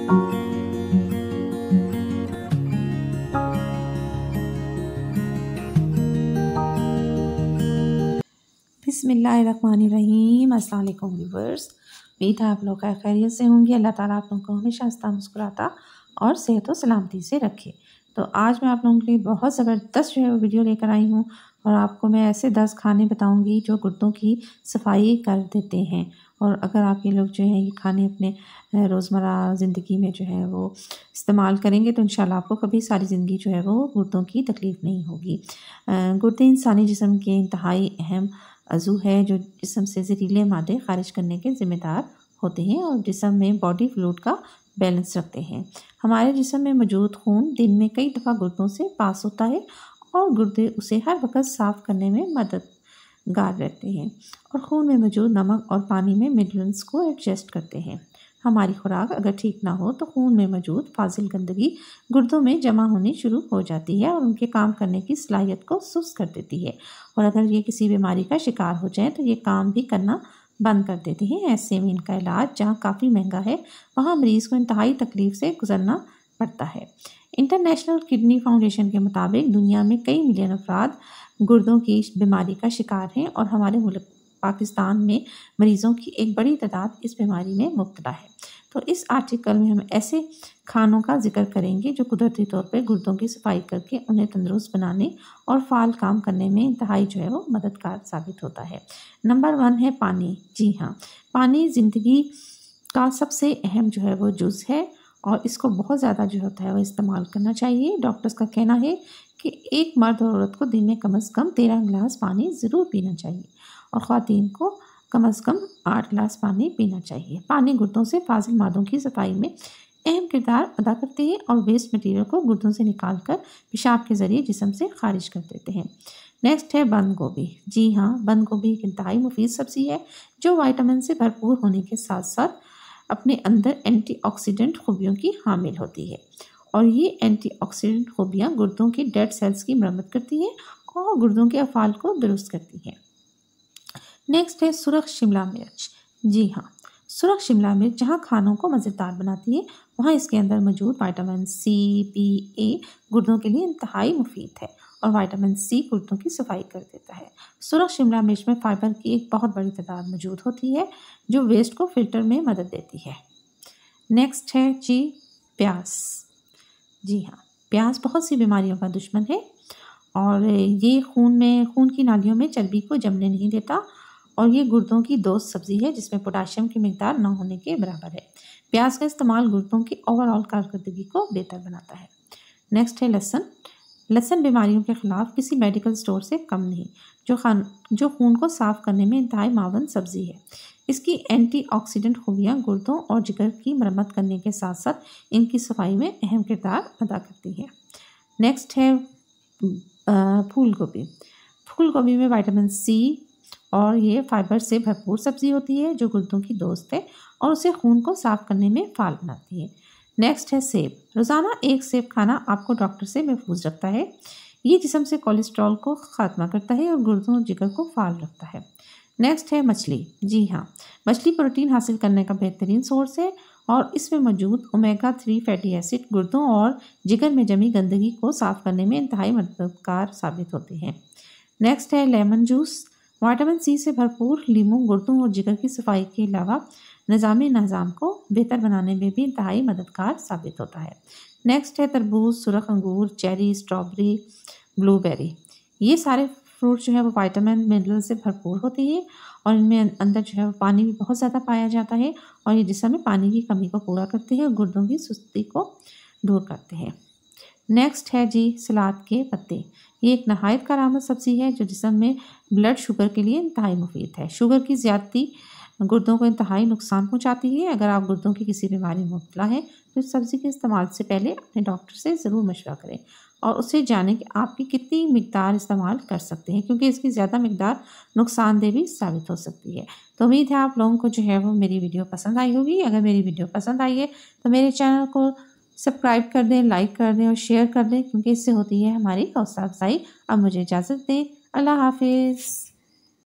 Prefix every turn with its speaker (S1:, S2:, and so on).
S1: बिस्मिल्लाहिर्रहमानिर्रहीम। अस्सलाम वालेकुम व्यूअर्स, उम्मीद है आप लोग खैरियत से होंगे। अल्लाह ताला आप लोगों को हमेशा हंसता मुस्कुराता और सेहत और सलामती से रखे। तो आज मैं आप लोगों के लिए बहुत ज़बरदस्त जो है वीडियो लेकर आई हूँ और आपको मैं ऐसे 10 खाने बताऊँगी जो गुर्दों की सफाई कर देते हैं। और अगर आप ये लोग जो है ये खाने अपने रोज़मर्रा ज़िंदगी में जो है वो इस्तेमाल करेंगे तो इंशाल्लाह आपको कभी सारी ज़िंदगी जो है वो गुर्दों की तकलीफ़ नहीं होगी। गुर्दे इंसानी जिस्म के इंतहाई अहम अज़ू है जो जिस्म से ज़हरीले मादे खारिज करने के ज़िम्मेदार होते हैं और जिस्म में बॉडी फ्लूइड का बैलेंस रखते हैं। हमारे जिस्म में मौजूद खून दिन में कई दफ़ा गुर्दों से पास होता है और गुर्दे उसे हर वक्त साफ़ करने में मददगार रहते हैं और खून में मौजूद नमक और पानी में मिनरल्स को एडजस्ट करते हैं। हमारी खुराक अगर ठीक ना हो तो खून में मौजूद फाजिल गंदगी गुर्दों में जमा होनी शुरू हो जाती है और उनके काम करने की सलाहियत को सुस्त कर देती है और अगर ये किसी बीमारी का शिकार हो जाए तो ये काम भी करना बंद कर देती हैं। ऐसे में इनका इलाज जहाँ काफ़ी महंगा है वहाँ मरीज़ को इंतहाई तकलीफ़ से गुजरना पड़ता है। इंटरनेशनल किडनी फाउंडेशन के मुताबिक दुनिया में कई मिलियन अफराद गुर्दों की बीमारी का शिकार हैं और हमारे मुल्क पाकिस्तान में मरीज़ों की एक बड़ी तादाद इस बीमारी में मुब्तला है। तो इस आर्टिकल में हम ऐसे खानों का जिक्र करेंगे जो कुदरती तौर पर गुर्दों की सफाई करके उन्हें तंदुरुस्त बनाने और फ़ाल काम करने में इंतहाई जो है वो मददगार साबित होता है। नंबर 1 है पानी। जी हाँ, पानी ज़िंदगी का सबसे अहम जो है वो जुज़ है और इसको बहुत ज़्यादा जो होता है वो इस्तेमाल करना चाहिए। डॉक्टर्स का कहना है कि एक मर्द और औरत को दिन में कम से कम 13 गिलास पानी ज़रूर पीना चाहिए और ख़वातीन को कम से कम 8 गिलास पानी पीना चाहिए। पानी गुर्दों से फाजिल मादों की सफाई में अहम किरदार अदा करते हैं और वेस्ट मटीरियल को गुर्दों से निकालकर पेशाब के ज़रिए जिस्म से खारिज कर देते हैं। नेक्स्ट है बंद गोभी। जी हाँ, बंद गोभी एक इंतहाई मुफीद सब्ज़ी है जो विटामिन से भरपूर होने के साथ साथ अपने अंदर एंटीऑक्सीडेंट खूबियों की हामिल होती है और ये एंटीऑक्सीडेंट खूबियाँ गुर्दों के डेड सेल्स की मरम्मत करती हैं और गुर्दों के अफ़ाल को दुरुस्त करती हैं। नेक्स्ट है सुरख शिमला मिर्च। जी हाँ, सुरख शिमला मिर्च जहाँ खानों को मज़ेदार बनाती है वहाँ इसके अंदर मौजूद विटामिन सी, बी, ए गुर्दों के लिए इंतहाई मुफीद है और विटामिन सी गुर्दों की सफाई कर देता है। सुरख शिमला मिर्च में फ़ाइबर की एक बहुत बड़ी तादाद मौजूद होती है जो वेस्ट को फिल्टर में मदद देती है। नेक्स्ट है जी प्याज। जी हाँ, प्याज बहुत सी बीमारियों का दुश्मन है और ये खून की नालियों में चर्बी को जमने नहीं देता और ये गुर्दों की दोस्त सब्ज़ी है जिसमें पोटाशियम की मिकदार न होने के बराबर है। प्याज का इस्तेमाल गुर्दों की ओवरऑल कारकर्दगी को बेहतर बनाता है। नेक्स्ट है लहसुन। लहसुन बीमारियों के ख़िलाफ़ किसी मेडिकल स्टोर से कम नहीं जो खून को साफ़ करने में इंतहाई मावन सब्ज़ी है। इसकी एंटीऑक्सीडेंट खूबियाँ गुर्दों और जिगर की मरम्मत करने के साथ साथ इनकी सफाई में अहम किरदार अदा करती है। नेक्स्ट है फूल गोभी। फूल गोभी में विटामिन सी और ये फाइबर से भरपूर सब्ज़ी होती है जो गुर्दों की दोस्त है और उसे खून को साफ़ करने में फ़ाल बनाती है। नेक्स्ट है सेब। रोज़ाना एक सेब खाना आपको डॉक्टर से महफूज रखता है। ये जिस्म से कोलेस्ट्रॉल को ख़ात्मा करता है और गुर्दों और जिगर को फ़ाल रखता है। नेक्स्ट है मछली। जी हाँ, मछली प्रोटीन हासिल करने का बेहतरीन सोर्स है और इसमें मौजूद ओमेगा 3 फैटी एसिड गुर्दों और जिगर में जमी गंदगी को साफ़ करने में इंतहाई मददगार साबित होते हैं। नेक्स्ट है लेमन जूस। विटामिन सी से भरपूर लीमू गुर्दों और जिगर की सफाई के अलावा निज़ाम को बेहतर बनाने में भी इंतहाई मददगार साबित होता है। नेक्स्ट है तरबूज, सुरख अंगूर, चेरी, स्ट्रॉबेरी, ब्लूबेरी। ये सारे फ्रूट जो है वो विटामिन मिनरल से भरपूर होते हैं और इनमें अंदर जो है वो पानी भी बहुत ज़्यादा पाया जाता है और ये जिस्म में पानी की कमी को पूरा करते हैं और गुर्दों की सुस्ती को दूर करते हैं। नेक्स्ट है जी सलाद के पत्ते। ये एक नहायत कारआमद सब्ज़ी है जो जिस्म में ब्लड शुगर के लिए इंतहाई मुफीद है। शुगर की ज़्यादती गुर्दों को इंतहाई नुकसान पहुंचाती है। अगर आप गुर्दों की किसी बीमारी में मुब्तला है तो इस सब्ज़ी के इस्तेमाल से पहले अपने डॉक्टर से ज़रूर मशवरा करें और उससे जानें कि आपकी कितनी मिकदार इस्तेमाल कर सकते हैं क्योंकि इसकी ज़्यादा मिकदार नुकसानदेह भी साबित हो सकती है। तो उम्मीद है आप लोगों को जो है वो मेरी वीडियो पसंद आई होगी। अगर मेरी वीडियो पसंद आई है तो मेरे चैनल को सब्सक्राइब कर दें, लाइक कर दें और शेयर कर दें क्योंकि इससे होती है हमारी हौसला अफजाई। अब मुझे इजाज़त दें। अल्लाह हाफिज़।